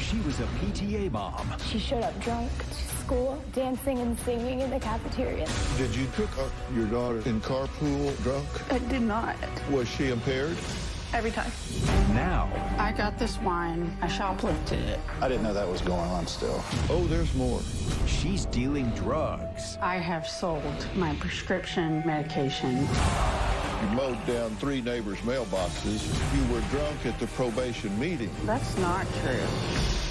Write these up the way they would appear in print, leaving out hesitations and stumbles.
she was a PTA mom. She showed up drunk to school, dancing and singing in the cafeteria. Did you pick up your daughter in carpool drunk? I did not. Was she impaired? Every time. Now. I got this wine. I shoplifted it. I didn't know that was going on still. Oh, there's more. She's dealing drugs. I have sold my prescription medication. You mowed down 3 neighbors' mailboxes. You were drunk at the probation meeting. That's not true.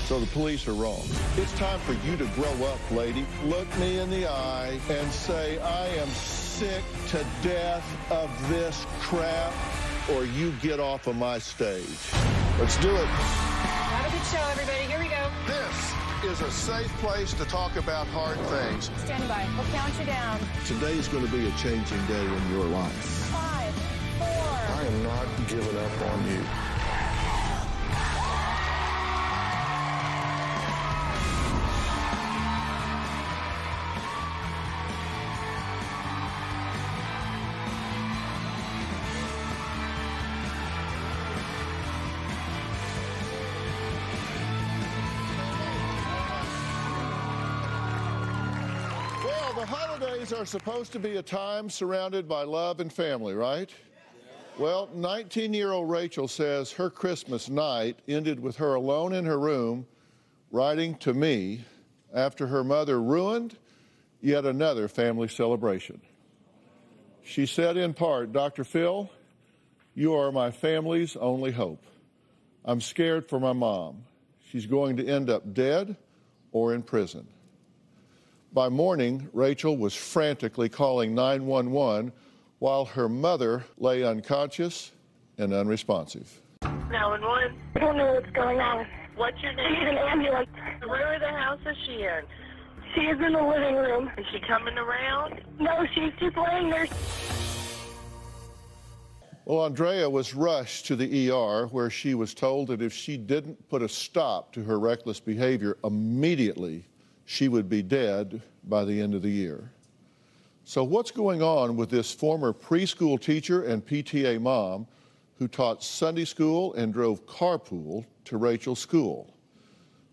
So the police are wrong. It's time for you to grow up, lady. Look me in the eye and say, I am sick to death of this crap, or you get off of my stage. Let's do it. Have a good show, everybody. Here we go. This is a safe place to talk about hard things. Stand by. We'll count you down. Today's going to be a changing day in your life. 5, 4. I am not giving up on you. The holidays are supposed to be a time surrounded by love and family, right? Well, 19-year-old Rachel says her Christmas night ended with her alone in her room writing to me after her mother ruined yet another family celebration. She said in part, Dr. Phil, you are my family's only hope. I'm scared for my mom. She's going to end up dead or in prison. By morning, Rachel was frantically calling 911 while her mother lay unconscious and unresponsive. 911. I don't know what's going on. What's your She's name? an ambulance. Where in the house is she in? She is in the living room. Is she coming around? No, she's just laying there. Well, Andrea was rushed to the ER where she was told that if she didn't put a stop to her reckless behavior immediately, she would be dead by the end of the year. So what's going on with this former preschool teacher and PTA mom who taught Sunday school and drove carpool to Rachel's school?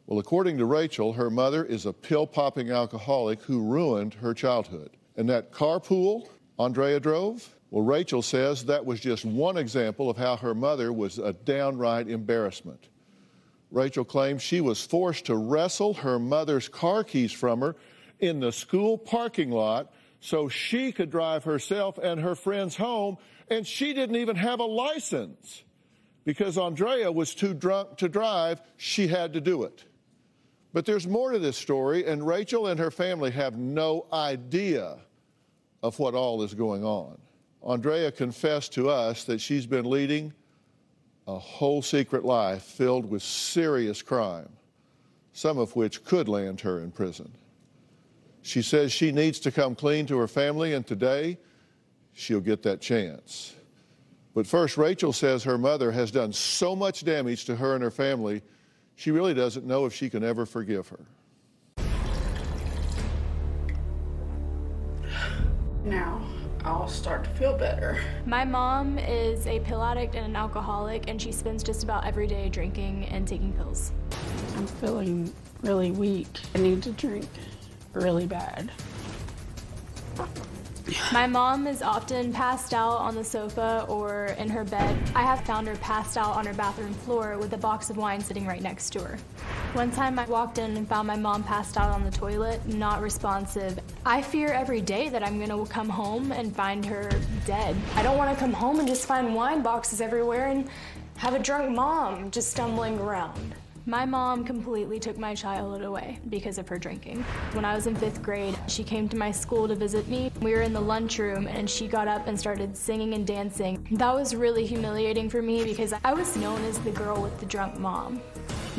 Well, according to Rachel, her mother is a pill-popping alcoholic who ruined her childhood. And that carpool Andrea drove? Well, Rachel says that was just one example of how her mother was a downright embarrassment. Rachel claims she was forced to wrestle her mother's car keys from her in the school parking lot so she could drive herself and her friends home, and she didn't even have a license. Because Andrea was too drunk to drive, she had to do it. But there's more to this story, and Rachel and her family have no idea of what all is going on. Andrea confessed to us that she's been leading a whole secret life filled with serious crime, some of which could land her in prison. She says she needs to come clean to her family, and today she'll get that chance. But first, Rachel says her mother has done so much damage to her and her family, she really doesn't know if she can ever forgive her. Now, I'll start to feel better. My mom is a pill addict and an alcoholic, and she spends just about every day drinking and taking pills. I'm feeling really weak. I need to drink really bad. My mom is often passed out on the sofa or in her bed. I have found her passed out on her bathroom floor with a box of wine sitting right next to her. One time I walked in and found my mom passed out on the toilet, not responsive. I fear every day that I'm gonna come home and find her dead. I don't wanna come home and just find wine boxes everywhere and have a drunk mom just stumbling around. My mom completely took my childhood away because of her drinking. When I was in 5th grade, she came to my school to visit me. We were in the lunchroom and she got up and started singing and dancing. That was really humiliating for me because I was known as the girl with the drunk mom.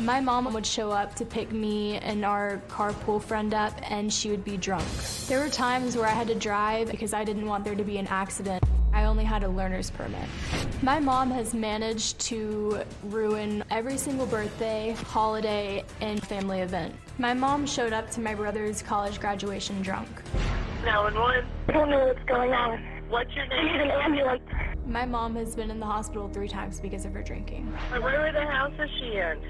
My mom would show up to pick me and our carpool friend up, and she would be drunk. There were times where I had to drive because I didn't want there to be an accident. I only had a learner's permit. My mom has managed to ruin every single birthday, holiday, and family event. My mom showed up to my brother's college graduation drunk. 911. I don't know what's going on. What's your She's name? an ambulance. My mom has been in the hospital 3 times because of her drinking. Where in the house is she in?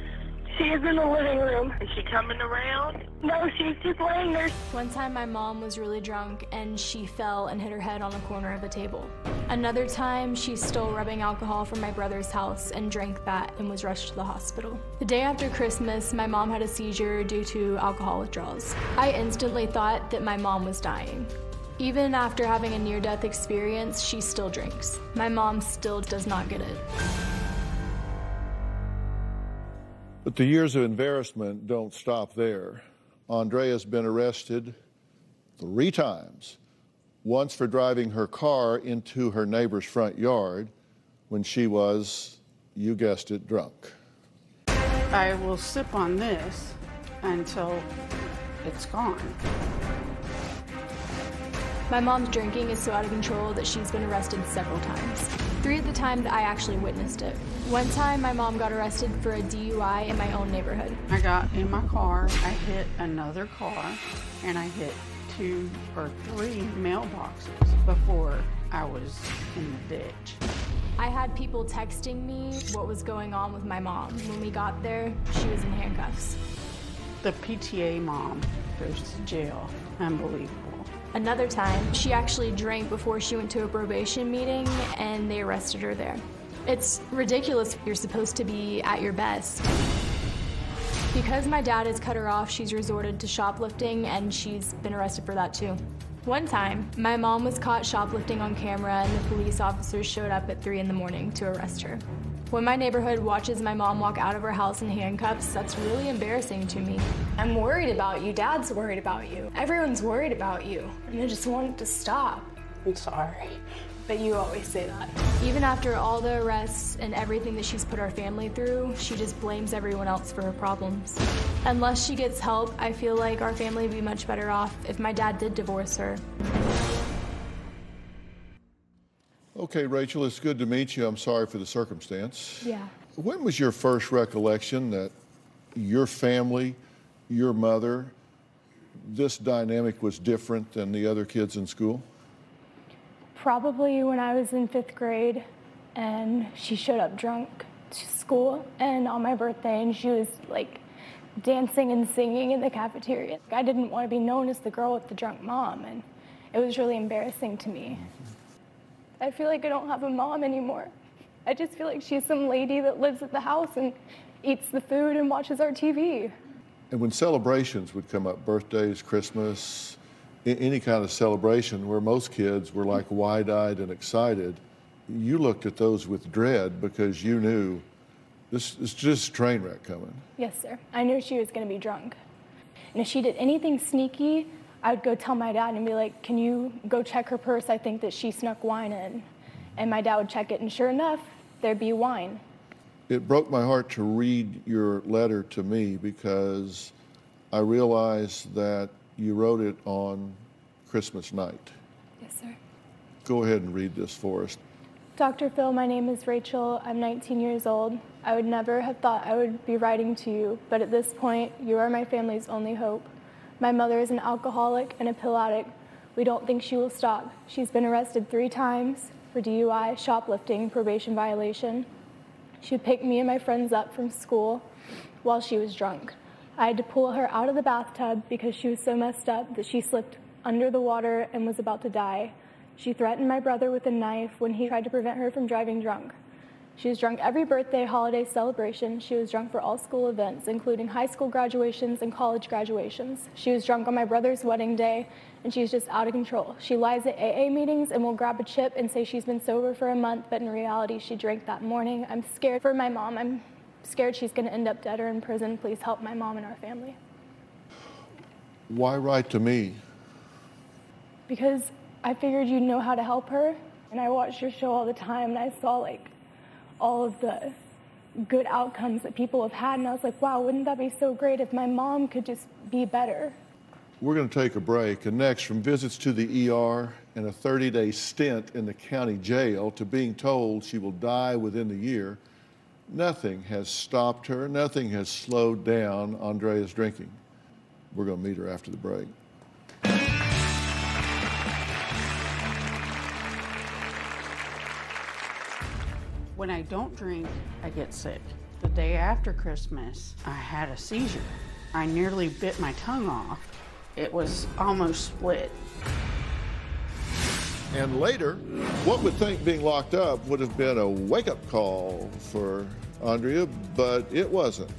She's in the living room. Is she coming around? No, she's just laying there. One time my mom was really drunk and she fell and hit her head on a corner of a table. Another time she stole rubbing alcohol from my brother's house and drank that and was rushed to the hospital. The day after Christmas, my mom had a seizure due to alcohol withdrawals. I instantly thought that my mom was dying. Even after having a near-death experience, she still drinks. My mom still does not get it. But the years of embarrassment don't stop there. Andrea's been arrested 3 times. Once for driving her car into her neighbor's front yard when she was, you guessed it, drunk. I will sip on this until it's gone. My mom's drinking is so out of control that she's been arrested several times. 3 of the times I actually witnessed it. One time my mom got arrested for a DUI in my own neighborhood. I got in my car, I hit another car, and I hit 2 or 3 mailboxes before I was in the ditch. I had people texting me what was going on with my mom. When we got there, she was in handcuffs. The PTA mom goes to jail. Unbelievable. Another time, she actually drank before she went to a probation meeting and they arrested her there. It's ridiculous. You're supposed to be at your best. Because my dad has cut her off, she's resorted to shoplifting and she's been arrested for that too. One time, my mom was caught shoplifting on camera and the police officers showed up at 3 in the morning to arrest her. When my neighborhood watches my mom walk out of her house in handcuffs, that's really embarrassing to me. I'm worried about you. Dad's worried about you. Everyone's worried about you. And I just want it to stop. I'm sorry. But you always say that. Even after all the arrests and everything that she's put our family through, she just blames everyone else for her problems. Unless she gets help, I feel like our family would be much better off if my dad did divorce her. Okay, Rachel, it's good to meet you. I'm sorry for the circumstance. Yeah. When was your first recollection that your family, your mother, this dynamic was different than the other kids in school? Probably when I was in 5th grade and she showed up drunk to school and on my birthday and she was like dancing and singing in the cafeteria. I didn't want to be known as the girl with the drunk mom and it was really embarrassing to me. I feel like I don't have a mom anymore. I just feel like she's some lady that lives at the house and eats the food and watches our TV. And when celebrations would come up, birthdays, Christmas, any kind of celebration where most kids were like wide-eyed and excited, you looked at those with dread because you knew this is just a train wreck coming. Yes, sir. I knew she was going to be drunk. And if she did anything sneaky, I would go tell my dad and be like, can you go check her purse? I think that she snuck wine in. And my dad would check it, and sure enough, there'd be wine. It broke my heart to read your letter to me because I realized that you wrote it on Christmas night. Yes, sir. Go ahead and read this for us. Dr. Phil, my name is Rachel. I'm 19 years old. I would never have thought I would be writing to you, but at this point, you are my family's only hope. My mother is an alcoholic and a pill addict. We don't think she will stop. She's been arrested 3 times for DUI, shoplifting, probation violation. She would pick me and my friends up from school while she was drunk. I had to pull her out of the bathtub because she was so messed up that she slipped under the water and was about to die. She threatened my brother with a knife when he tried to prevent her from driving drunk. She was drunk every birthday, holiday celebration. She was drunk for all school events, including high school graduations and college graduations. She was drunk on my brother's wedding day, and she's just out of control. She lies at AA meetings and will grab a chip and say she's been sober for a month, but in reality, she drank that morning. I'm scared for my mom. I'm scared she's going to end up dead or in prison. Please help my mom and our family. Why write to me? Because I figured you'd know how to help her, and I watched your show all the time, and I saw like all of the good outcomes that people have had, and I was like, wow, wouldn't that be so great if my mom could just be better? We're going to take a break, and next, from visits to the ER and a 30-day stint in the county jail to being told she will die within the year, nothing has stopped her, nothing has slowed down Andrea's drinking. We're going to meet her after the break. When I don't drink, I get sick. The day after Christmas, I had a seizure. I nearly bit my tongue off. It was almost split. And later, one would think being locked up would have been a wake-up call for Andrea, but it wasn't.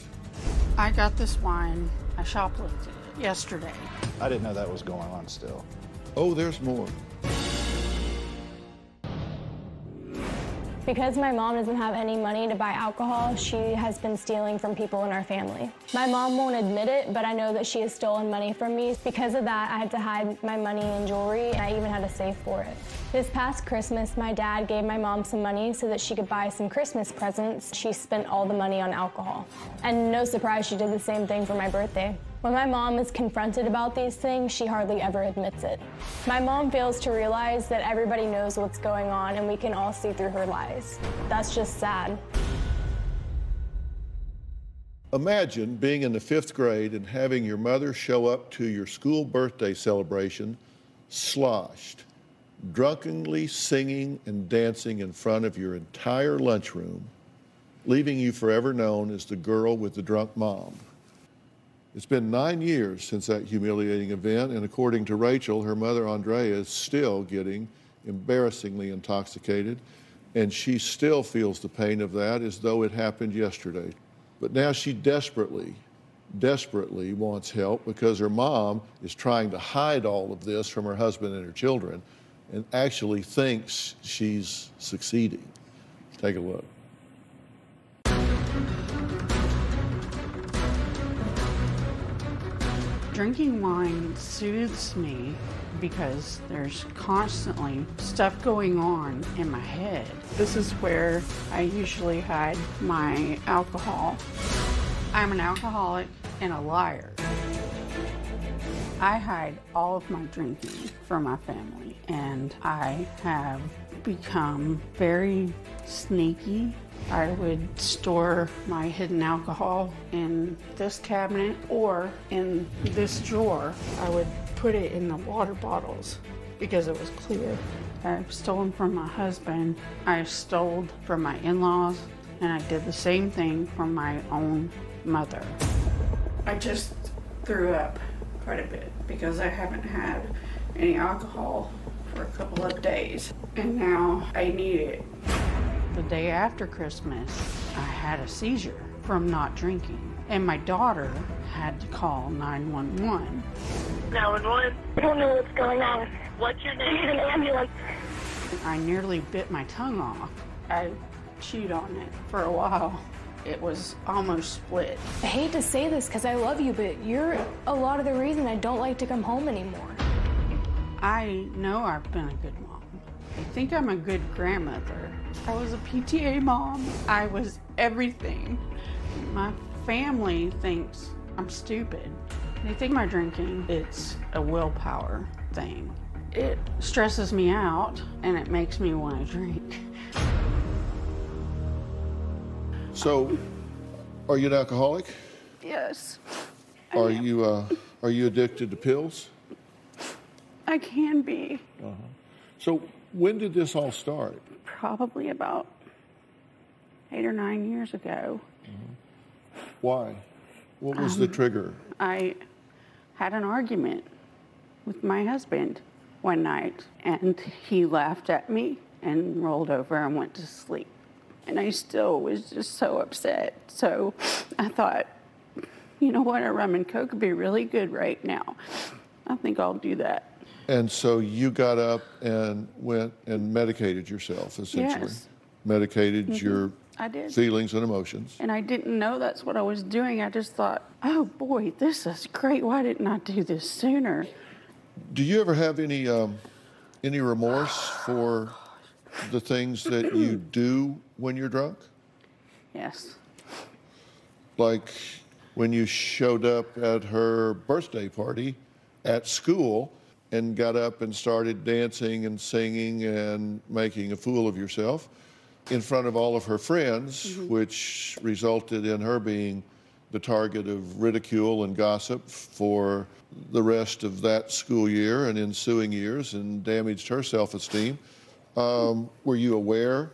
I got this wine. I shoplifted it yesterday. I didn't know that was going on still. Oh, there's more. Because my mom doesn't have any money to buy alcohol, she has been stealing from people in our family. My mom won't admit it, but I know that she has stolen money from me. Because of that, I had to hide my money in jewelry, and I even had a safe for it. This past Christmas, my dad gave my mom some money so that she could buy some Christmas presents. She spent all the money on alcohol. And no surprise, she did the same thing for my birthday. When my mom is confronted about these things, she hardly ever admits it. My mom fails to realize that everybody knows what's going on and we can all see through her lies. That's just sad. Imagine being in the 5th grade and having your mother show up to your school birthday celebration sloshed, drunkenly singing and dancing in front of your entire lunchroom, leaving you forever known as the girl with the drunk mom. It's been 9 years since that humiliating event, and according to Rachel, her mother, Andrea, is still getting embarrassingly intoxicated, and she still feels the pain of that as though it happened yesterday. But now she desperately wants help because her mom is trying to hide all of this from her husband and her children and actually thinks she's succeeding. Take a look. Drinking wine soothes me because there's constantly stuff going on in my head. This is where I usually hide my alcohol. I'm an alcoholic and a liar. I hide all of my drinking from my family, and I have become very sneaky. I would store my hidden alcohol in this cabinet or in this drawer. I would put it in the water bottles because it was clear. I've stolen from my husband. I stole from my in-laws, and I did the same thing from my own mother. I just threw up quite a bit because I haven't had any alcohol for a couple of days, and now I need it. The day after Christmas, I had a seizure from not drinking, and my daughter had to call 911. 911? I don't know what's going on. What's your name? An ambulance. I nearly bit my tongue off. I chewed on it for a while. It was almost split. I hate to say this because I love you, but you're a lot of the reason I don't like to come home anymore. I know I've been a good mom. I think I'm a good grandmother. I was a PTA mom. I was everything. My family thinks I'm stupid. They think my drinking, it's a willpower thing. It stresses me out and it makes me want to drink. So, are you an alcoholic? Yes. Are you addicted to pills? I can be. So, when did this all start? Probably about 8 or 9 years ago. Why? What was the trigger? I had an argument with my husband one night, and he laughed at me and rolled over and went to sleep. And I still was just so upset. So I thought, you know what, a rum and Coke would be really good right now. I think I'll do that. And so you got up and went and medicated yourself, essentially. Yes. Medicated your I did. feelings and emotions. And I didn't know that's what I was doing. I just thought, oh boy, this is great. Why didn't I do this sooner? Do you ever have any remorse for the things that you do when you're drunk? Yes. Like when you showed up at her birthday party at school and got up and started dancing and singing and making a fool of yourself in front of all of her friends, which resulted in her being the target of ridicule and gossip for the rest of that school year and ensuing years and damaged her self-esteem. Were you aware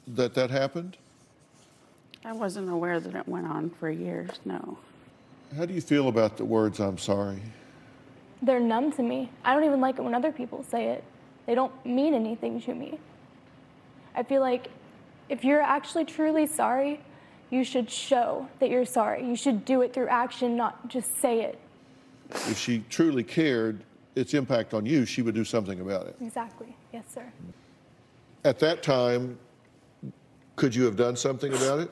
that that happened? I wasn't aware that it went on for years, no. How do you feel about the words, I'm sorry? They're numb to me. I don't even like it when other people say it. They don't mean anything to me. I feel like if you're actually truly sorry, you should show that you're sorry. You should do it through action, not just say it. If she truly cared its impact on you, she would do something about it. Exactly. Yes, sir. At that time, could you have done something about it?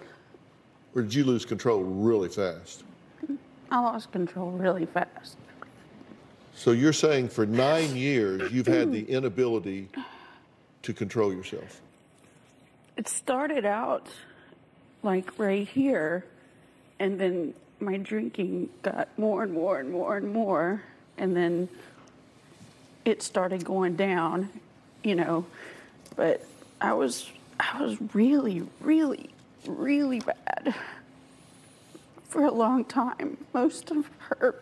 Or did you lose control really fast? I lost control really fast. So you're saying for 9 years, you've had the inability to control yourself? It started out like right here, and then my drinking got more and more and more and more, and then it started going down, you know, but I was really, really, really bad for a long time. Most of her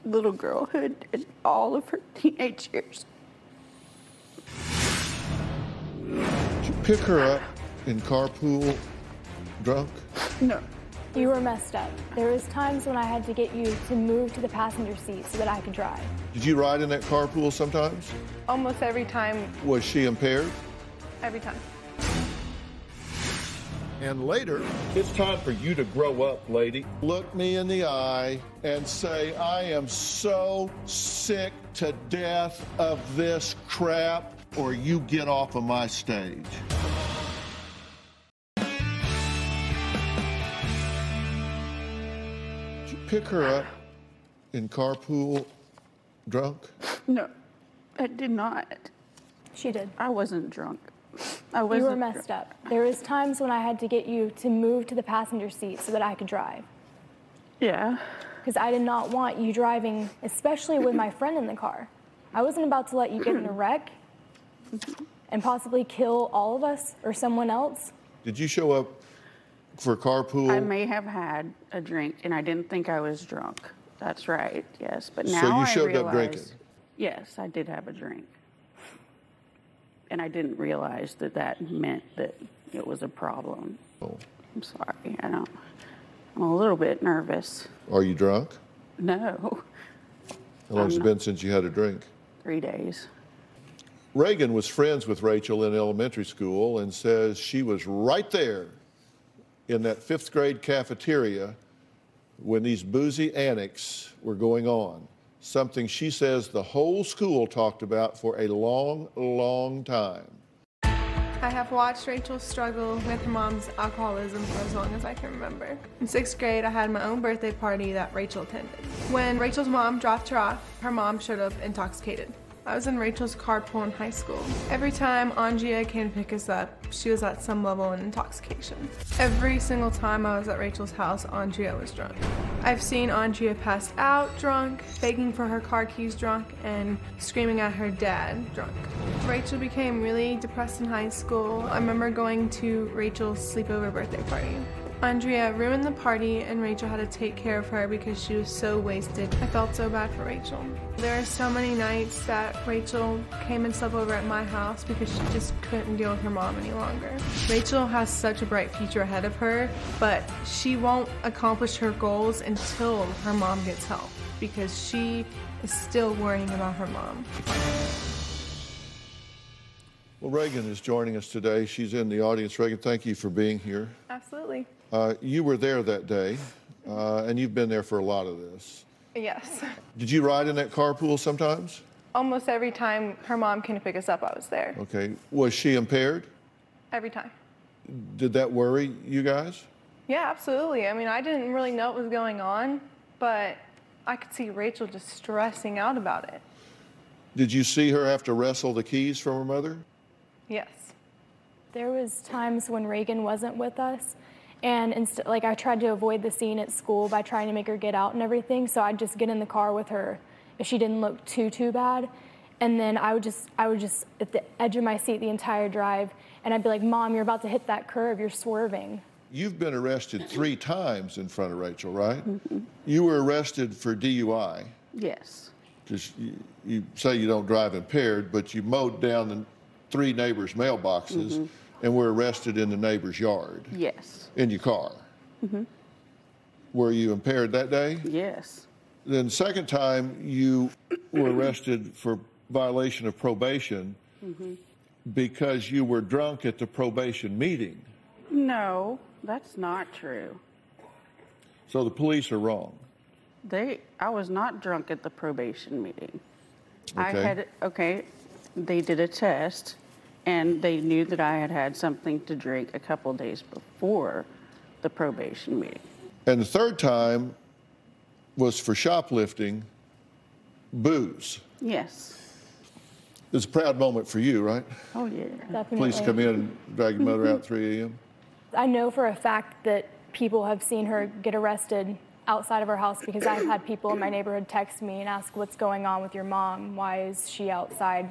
little girlhood and all of her teenage years. Did you pick her up in carpool drunk? No. You were messed up. There was times when I had to get you to move to the passenger seat so that I could drive. Did you ride in that carpool sometimes? Almost every time. Was she impaired? Every time. And later, it's time for you to grow up, lady. Look me in the eye and say, I am so sick to death of this crap, or you get off of my stage. Did you pick her up in carpool drunk? No, I did not. She did. I wasn't drunk. You were messed up. There was times when I had to get you to move to the passenger seat so that I could drive. Yeah. Because I did not want you driving, especially with my friend in the car. I wasn't about to let you get in a wreck and possibly kill all of us or someone else. Did you show up for carpool? I may have had a drink, and I didn't think I was drunk. That's right, yes. But now So you showed up drinking? Yes, I did have a drink. And I didn't realize that that meant that it was a problem. Oh. I'm sorry, I'm a little bit nervous. Are you drunk? No. How long's it been since you had a drink? 3 days. Reagan was friends with Rachel in elementary school and says she was right there in that 5th grade cafeteria when these boozy antics were going on. Something she says the whole school talked about for a long, long time. I have watched Rachel struggle with her mom's alcoholism for as long as I can remember. In 6th grade, I had my own birthday party that Rachel attended. When Rachel's mom dropped her off, her mom showed up intoxicated. I was in Rachel's carpool in high school. Every time Andrea came to pick us up, she was at some level of intoxication. Every single time I was at Rachel's house, Andrea was drunk. I've seen Andrea pass out drunk, begging for her car keys drunk, and screaming at her dad drunk. Rachel became really depressed in high school. I remember going to Rachel's sleepover birthday party. Andrea ruined the party and Rachel had to take care of her because she was so wasted. I felt so bad for Rachel. There are so many nights that Rachel came and slept over at my house because she just couldn't deal with her mom any longer. Rachel has such a bright future ahead of her, but she won't accomplish her goals until her mom gets help because she is still worrying about her mom. Well, Reagan is joining us today. She's in the audience. Reagan, thank you for being here. Absolutely. You were there that day, and you've been there for a lot of this. Yes. Did you ride in that carpool sometimes? Almost every time her mom came to pick us up, I was there. Okay. Was she impaired? Every time. Did that worry you guys? Yeah, absolutely. I mean, I didn't really know what was going on, but I could see Rachel just stressing out about it. Did you see her have to wrestle the keys from her mother? Yes. There was times when Reagan wasn't with us, and I tried to avoid the scene at school by trying to make her get out and everything, so I'd just get in the car with her if she didn't look too bad, and then I would just at the edge of my seat the entire drive, and I'd be like, Mom, you're about to hit that curve, you're swerving. You've been arrested 3 times in front of Rachel, right? Mm-hmm. You were arrested for DUI. Yes. Because you say you don't drive impaired, but you mowed down the 3 neighbors' mailboxes. Mm-hmm. and were arrested in the neighbor's yard. Yes. In your car. Mm-hmm. Were you impaired that day? Yes. Then second time you were arrested for violation of probation because you were drunk at the probation meeting. No, that's not true. So the police are wrong. I was not drunk at the probation meeting. Okay. They did a test, and they knew that I had had something to drink a couple days before the probation meeting. And the third time was for shoplifting booze. Yes. It's a proud moment for you, right? Oh, yeah. Definitely. Police come in and drag your mother out at 3 a.m.? I know for a fact that people have seen her get arrested outside of her house because I've had people in my neighborhood text me and ask, what's going on with your mom? Why is she outside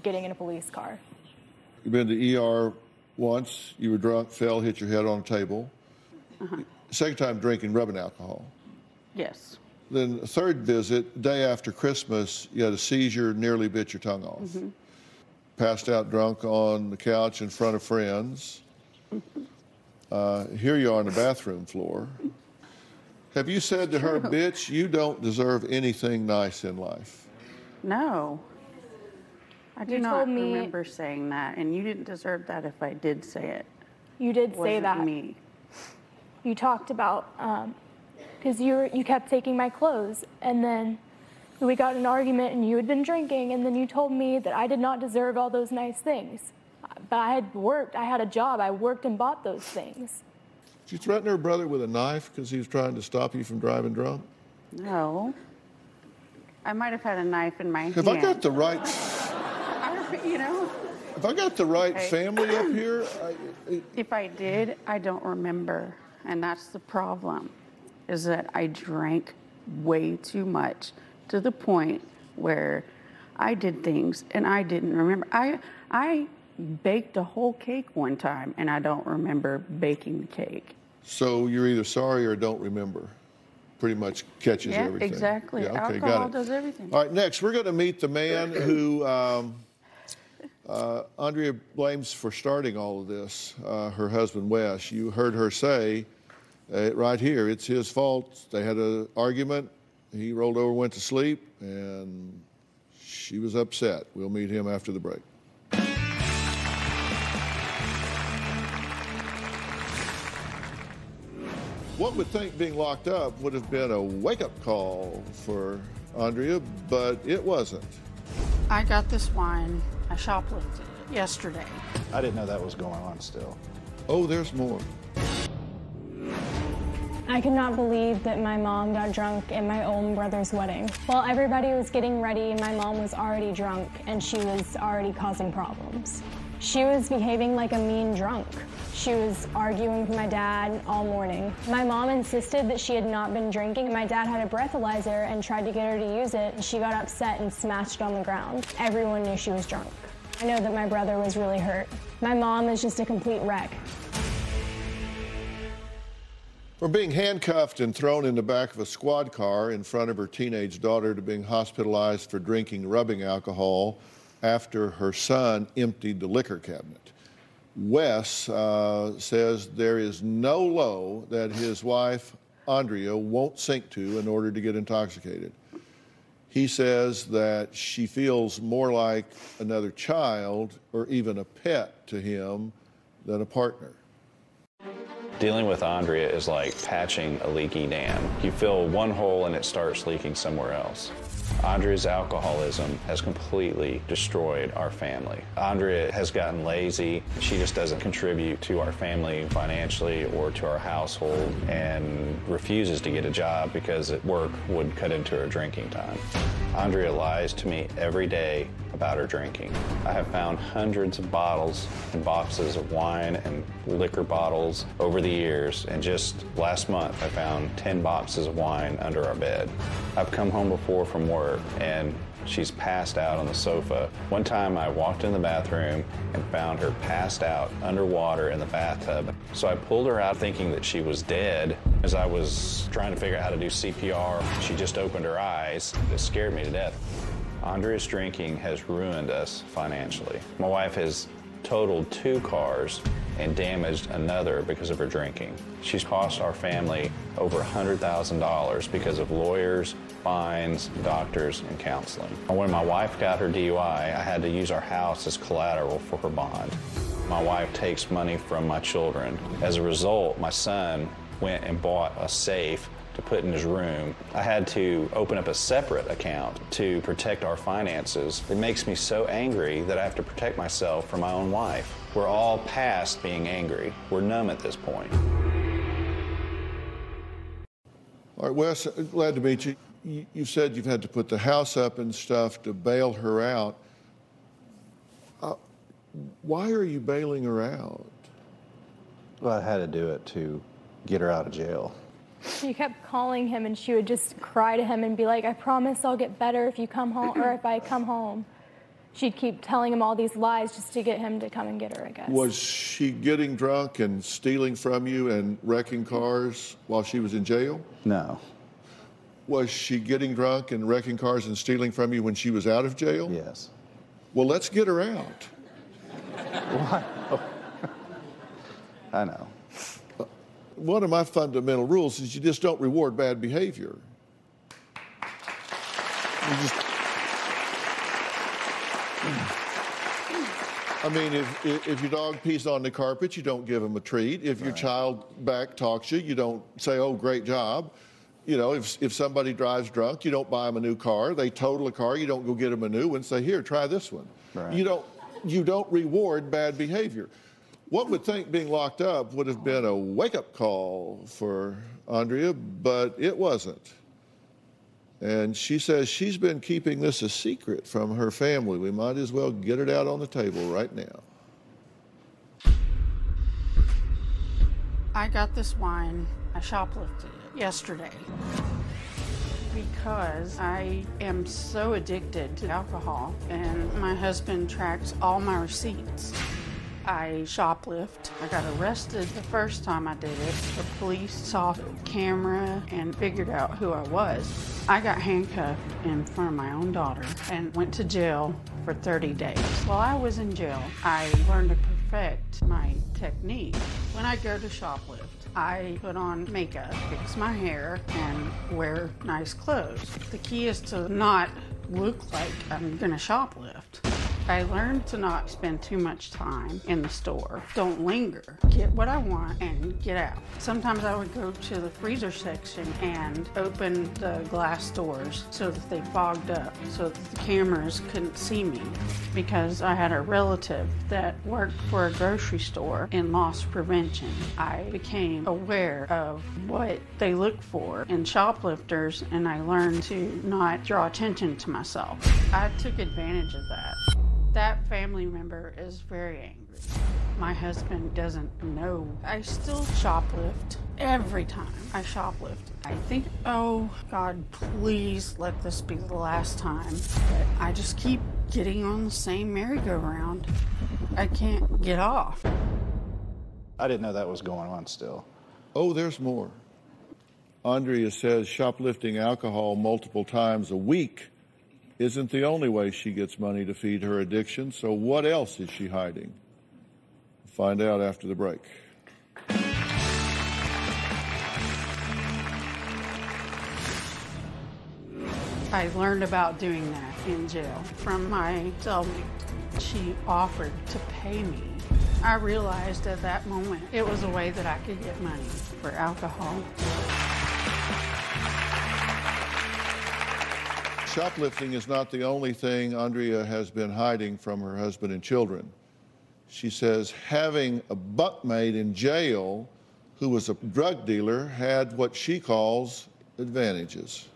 getting in a police car? You've been to the ER once, you were drunk, fell, hit your head on a table. Second time drinking rubbing alcohol. Yes. Then the third visit, day after Christmas, you had a seizure, nearly bit your tongue off. Passed out drunk on the couch in front of friends. Here you are on the bathroom floor. Have you said to her, bitch, you don't deserve anything nice in life? No. I do not remember saying that, and you didn't deserve that if I did say it. You did say that. It wasn't me. You talked about, because you kept taking my clothes, and then we got in an argument and you had been drinking, and then you told me that I did not deserve all those nice things. But I had worked, I had a job, I worked and bought those things. Did you threaten her brother with a knife because he was trying to stop you from driving drunk? No. I might have had a knife in my hand. Have I got the right... You know? If I got the right family up here... If I did, I don't remember. And that's the problem, is that I drank way too much to the point where I did things and I didn't remember. I baked a whole cake one time and I don't remember baking the cake. So you're either sorry or don't remember. Pretty much catches everything. Exactly. Yeah, okay, Alcohol got it. does everything. All right, next we're going to meet the man who Andrea blames for starting all of this, her husband Wes. You heard her say right here, it's his fault. They had an argument. He rolled over, went to sleep, and she was upset. We'll meet him after the break. One would think being locked up would have been a wake-up call for Andrea, but it wasn't. I got this wine. I shoplifted it yesterday. I didn't know that was going on still. Oh, there's more. I could not believe that my mom got drunk at my own brother's wedding. While everybody was getting ready, my mom was already drunk and she was already causing problems. She was behaving like a mean drunk. She was arguing with my dad all morning. My mom insisted that she had not been drinking. My dad had a breathalyzer and tried to get her to use it. She got upset and smashed it on the ground. Everyone knew she was drunk. I know that my brother was really hurt. My mom is just a complete wreck. From being handcuffed and thrown in the back of a squad car in front of her teenage daughter to being hospitalized for drinking rubbing alcohol after her son emptied the liquor cabinet. Wes says there is no low that his wife, Andrea, won't sink to in order to get intoxicated. He says that she feels more like another child or even a pet to him than a partner. Dealing with Andrea is like patching a leaky dam. You fill one hole and it starts leaking somewhere else. Andrea's alcoholism has completely destroyed our family. Andrea has gotten lazy. She just doesn't contribute to our family financially or to our household and refuses to get a job because at work would cut into her drinking time. Andrea lies to me every day about her drinking. I have found hundreds of bottles and boxes of wine and liquor bottles over the years, and just last month I found 10 boxes of wine under our bed. I've come home before from work and she's passed out on the sofa. One time I walked in the bathroom and found her passed out underwater in the bathtub. So I pulled her out thinking that she was dead. As I was trying to figure out how to do CPR, she just opened her eyes. It scared me to death. Andrea's drinking has ruined us financially. My wife has totaled 2 cars, and damaged another because of her drinking. She's cost our family over $100,000 because of lawyers, fines, doctors, and counseling. When my wife got her DUI, I had to use our house as collateral for her bond. My wife takes money from my children. As a result, my son went and bought a safe to put in his room. I had to open up a separate account to protect our finances. It makes me so angry that I have to protect myself from my own wife. We're all past being angry. We're numb at this point. All right, Wes, glad to meet you. You said you've had to put the house up and stuff to bail her out. Why are you bailing her out? Well, I had to do it to get her out of jail. She kept calling him, and she would just cry to him and be like, I promise I'll get better if you come home, or if I come home. She'd keep telling him all these lies just to get him to come and get her, I guess. Was she getting drunk and stealing from you and wrecking cars while she was in jail? No. Was she getting drunk and wrecking cars and stealing from you when she was out of jail? Yes. Well, let's get her out. Why? I know. One of my fundamental rules is you just don't reward bad behavior. I mean, if your dog pees on the carpet, you don't give him a treat. If your child back talks you don't say, oh, great job. You know, if somebody drives drunk, you don't buy them a new car. They total a car, you don't go get them a new one. Say, here, try this one. Right. You don't reward bad behavior. One would think being locked up would have been a wake-up call for Andrea, but it wasn't. And she says she's been keeping this a secret from her family. We might as well get it out on the table right now. I got this wine. I shoplifted it yesterday because I am so addicted to alcohol, and my husband tracks all my receipts. I shoplift. I got arrested the first time I did it. The police saw the camera and figured out who I was. I got handcuffed in front of my own daughter and went to jail for 30 days. While I was in jail, I learned to perfect my technique. When I go to shoplift, I put on makeup, fix my hair, and wear nice clothes. The key is to not look like I'm gonna shoplift. I learned to not spend too much time in the store. Don't linger. Get what I want and get out. Sometimes I would go to the freezer section and open the glass doors so that they fogged up, so that the cameras couldn't see me. Because I had a relative that worked for a grocery store in loss prevention, I became aware of what they look for in shoplifters, and I learned to not draw attention to myself. I took advantage of that. That family member is very angry. My husband doesn't know. I still shoplift every time I shoplift. I think, oh God, please let this be the last time. But I just keep getting on the same merry-go-round. I can't get off. I didn't know that was going on still. Oh, there's more. Andrea says shoplifting alcohol multiple times a week isn't the only way she gets money to feed her addiction, so what else is she hiding? Find out after the break. I learned about doing that in jail from my cellmate. She offered to pay me. I realized at that moment it was a way that I could get money for alcohol. Shoplifting is not the only thing Andrea has been hiding from her husband and children. She says having a bunkmate in jail who was a drug dealer had what she calls advantages.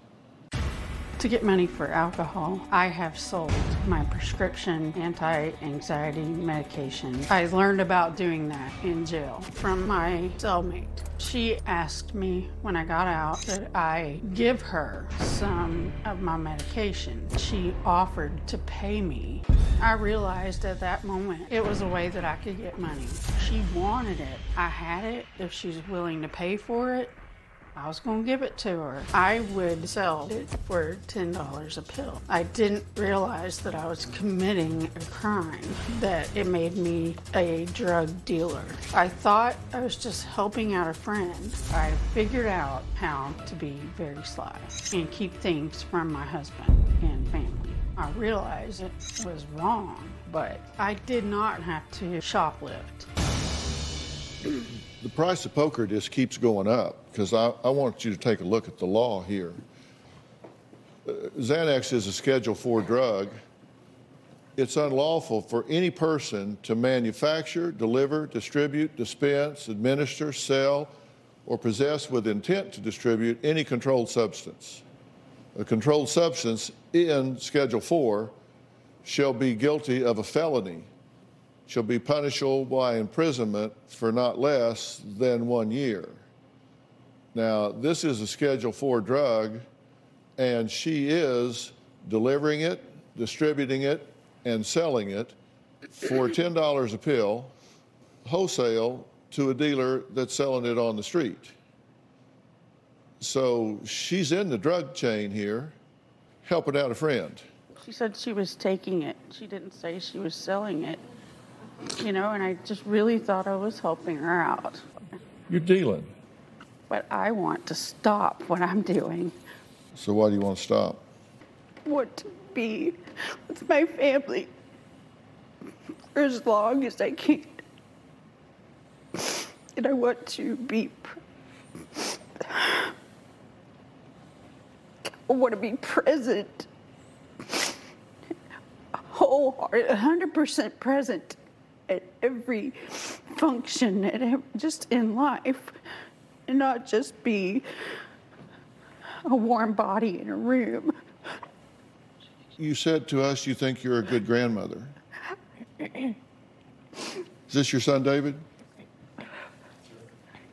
To get money for alcohol, I have sold my prescription anti-anxiety medication. I learned about doing that in jail from my cellmate. She asked me when I got out that I give her some of my medication. She offered to pay me. I realized at that moment it was a way that I could get money. She wanted it. I had it. If she's willing to pay for it, I was going to give it to her. I would sell it for $10 a pill. I didn't realize that I was committing a crime, that it made me a drug dealer. I thought I was just helping out a friend. I figured out how to be very sly and keep things from my husband and family. I realized it was wrong, but I did not have to shoplift. The price of poker just keeps going up because I want you to take a look at the law here. Xanax is a Schedule IV drug. It's unlawful for any person to manufacture, deliver, distribute, dispense, administer, sell, or possess with intent to distribute any controlled substance. A controlled substance in Schedule IV shall be guilty of a felony, shall be punishable by imprisonment for not less than 1 year. Now, this is a Schedule IV drug, and she is delivering it, distributing it, and selling it for $10 a pill, wholesale, to a dealer that's selling it on the street. So she's in the drug chain here, helping out a friend. She said she was taking it. She didn't say she was selling it. You know, and I just really thought I was helping her out. You're dealing. But I want to stop what I'm doing. So why do you want to stop? I want to be with my family for as long as I can. And I want to be present, wholehearted, 100% present at every function, and just in life, and not just be a warm body in a room. You said to us you think you're a good grandmother. Is this your son, David?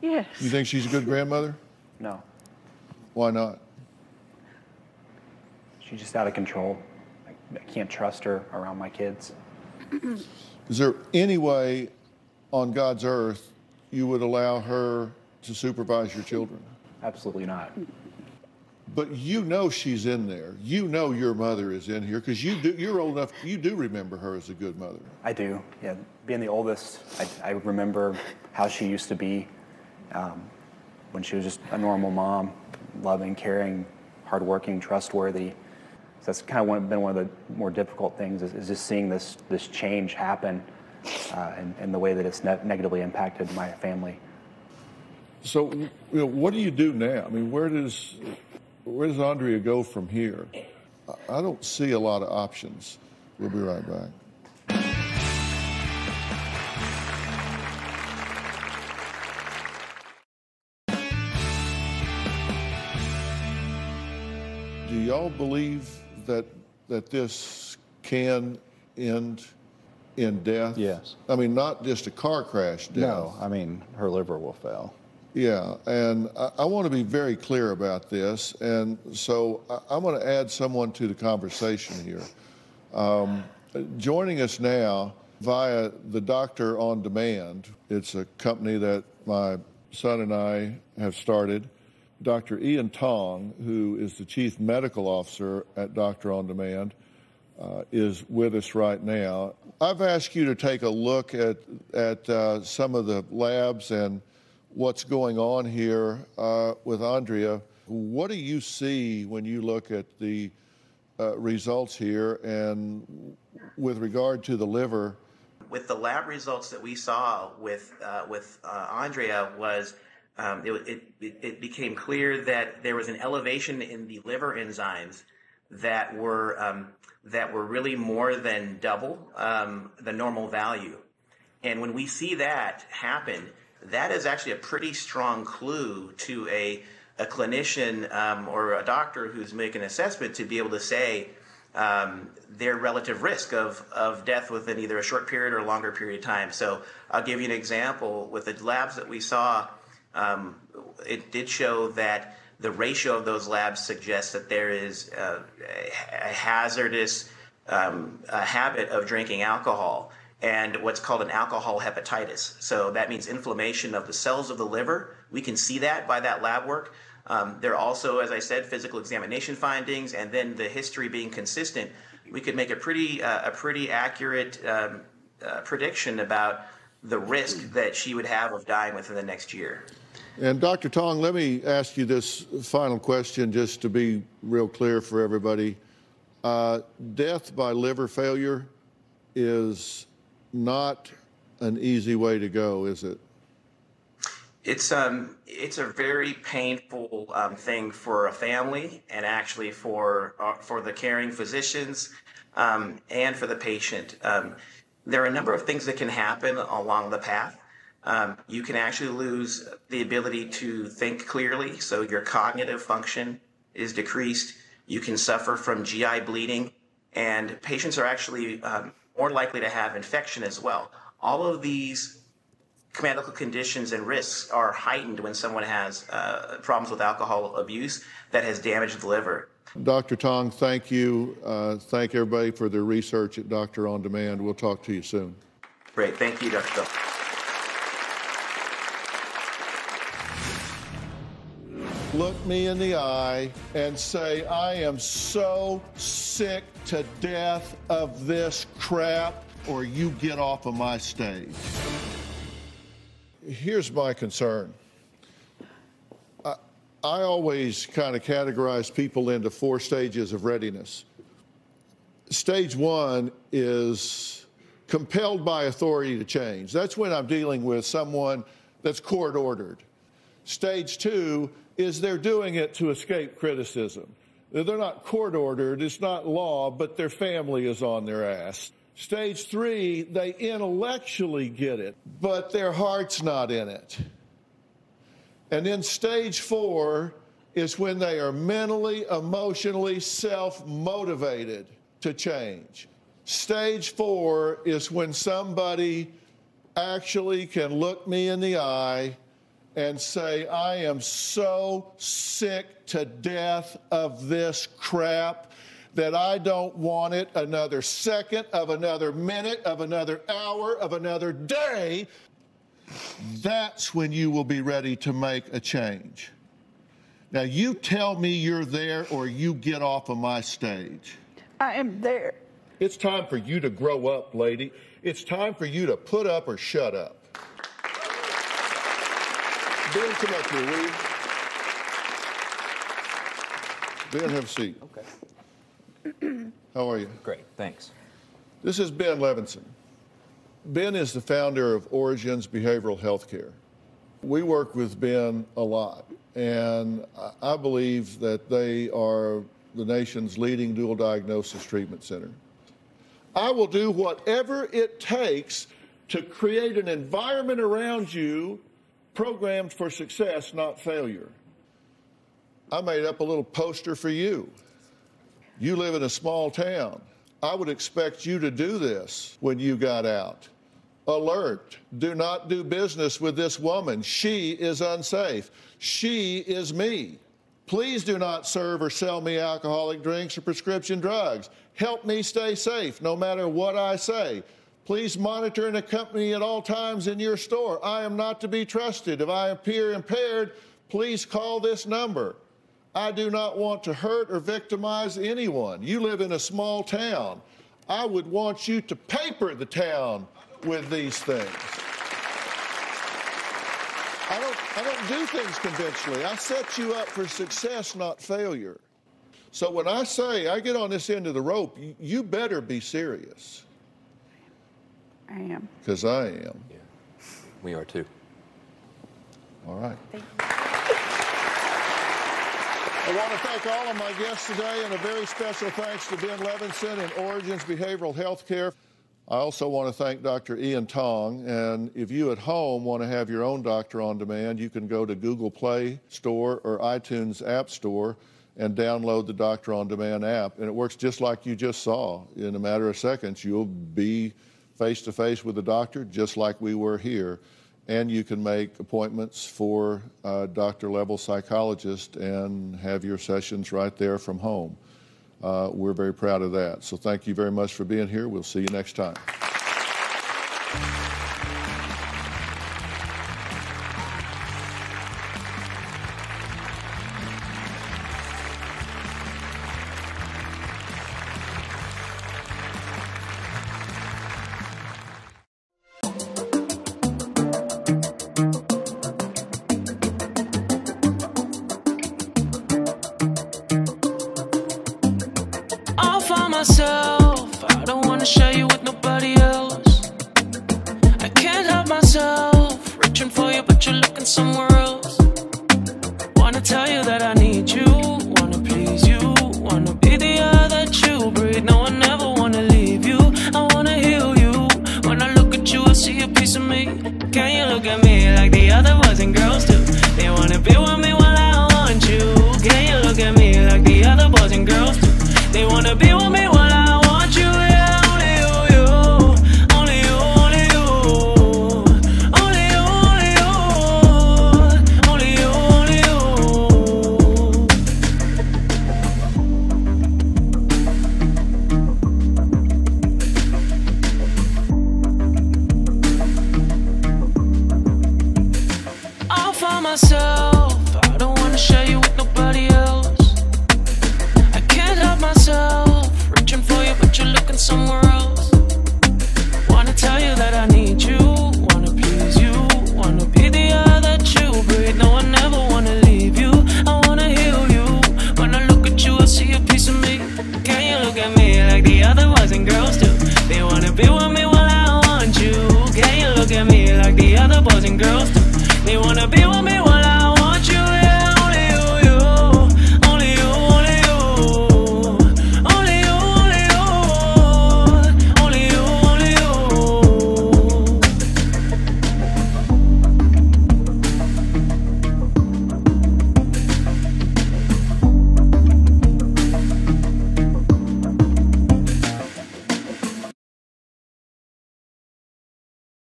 Yes. You think she's a good grandmother? No. Why not? She's just out of control. I can't trust her around my kids. Is there any way on God's earth you would allow her to supervise your children? Absolutely not. But you know she's in there. You know your mother is in here because you're old enough, you do remember her as a good mother. I do, yeah. Being the oldest, I remember how she used to be when she was just a normal mom, loving, caring, hardworking, trustworthy. So that's kind of been one of the more difficult things is just seeing this change happen and the way that it's negatively impacted my family. So, what do you do now? I mean, where does Andrea go from here? I don't see a lot of options. We'll be right back. Do y'all believe that this can end in death? Yes. I mean, not just a car crash death. No, I mean, her liver will fail. Yeah, and I want to be very clear about this, and so I'm going to add someone to the conversation here. Joining us now via the Doctor on Demand, it's a company that my son and I have started. Dr. Ian Tong, who is the Chief Medical Officer at Doctor on Demand, is with us right now. I've asked you to take a look at some of the labs and what's going on here with Andrea. What do you see when you look at the results here and with regard to the liver? With the lab results that we saw with Andrea was it became clear that there was an elevation in the liver enzymes that were really more than double the normal value. And when we see that happen, that is actually a pretty strong clue to a clinician or a doctor who's making an assessment to be able to say their relative risk of death within either a short period or a longer period of time. So I'll give you an example. With the labs that we saw, it did show that the ratio of those labs suggests that there is a hazardous habit of drinking alcohol and what's called an alcohol hepatitis. So that means inflammation of the cells of the liver. We can see that by that lab work. There are also, as I said, physical examination findings, and then the history being consistent. We could make a pretty accurate prediction about the risk that she would have of dying within the next year. And Dr. Tong, let me ask you this final question just to be real clear for everybody. Death by liver failure is not an easy way to go, is it? It's a very painful thing for a family, and actually for the caring physicians and for the patient. There are a number of things that can happen along the path. You can actually lose the ability to think clearly, so your cognitive function is decreased. You can suffer from GI bleeding, and patients are actually more likely to have infection as well. All of these medical conditions and risks are heightened when someone has problems with alcohol abuse that has damaged the liver. Dr. Tong, thank you. Thank everybody for their research at Doctor On Demand. We'll talk to you soon. Great. Thank you, Dr. Phil. Look me in the eye and say, I am so sick to death of this crap, or you get off of my stage. Here's my concern. I always kind of categorize people into 4 stages of readiness. Stage 1 is compelled by authority to change. That's when I'm dealing with someone that's court-ordered. Stage 2 is they're doing it to escape criticism. They're not court-ordered, it's not law, but their family is on their ass. Stage 3, they intellectually get it, but their heart's not in it. And then stage 4 is when they are mentally, emotionally self-motivated to change. Stage 4 is when somebody actually can look me in the eye and say, I am so sick to death of this crap that I don't want it another second, of another minute, of another hour, of another day. That's when you will be ready to make a change. Now, you tell me you're there or you get off of my stage. I am there. It's time for you to grow up, lady. It's time for you to put up or shut up. Ben, come up here, will you? Ben, have a seat. Okay. How are you? Great, thanks. This is Ben Levinson. Ben is the founder of Origins Behavioral Healthcare. We work with Ben a lot, and I believe that they are the nation's leading dual diagnosis treatment center. I will do whatever it takes to create an environment around you programmed for success, not failure. I made up a little poster for you. You live in a small town. I would expect you to do this when you got out. Alert, do not do business with this woman. She is unsafe. She is me. Please do not serve or sell me alcoholic drinks or prescription drugs. Help me stay safe no matter what I say. Please monitor and accompany me at all times in your store. I am not to be trusted. If I appear impaired, please call this number. I do not want to hurt or victimize anyone. You live in a small town. I would want you to paper the town with these things. I don't do things conventionally. I set you up for success, not failure. So when I say I get on this end of the rope, you better be serious. I am. Because I am. Yeah, we are too. All right. Thank you. I want to thank all of my guests today, and a very special thanks to Ben Levinson and Origins Behavioral Healthcare. I also want to thank Dr. Ian Tong, and if you at home want to have your own Doctor on Demand, you can go to Google Play Store or iTunes App Store and download the Doctor on Demand app, and it works just like you just saw. In a matter of seconds, you'll be face-to-face with the doctor, just like we were here, and you can make appointments for a doctor-level psychologist and have your sessions right there from home. We're very proud of that. So thank you very much for being here. We'll see you next time. myself. I don't wanna share you with nobody else. I can't help myself, reaching for you, but you're looking somewhere else. Wanna tell you that I need you, wanna please you, wanna be the air that you breathe. No, I never wanna leave you, I wanna heal you. When I look at you, I see a piece of me. Can you look at me like the other boys and girls do? They wanna be with me while I want you. Can you look at me like the other boys and girls do? They wanna be with me while I want you. Yeah, only you, you, only you, only you, only you, only you, only you, only you. All for myself. I don't wanna share you with nobody else. I can't help myself, reaching for you, but you're looking somewhere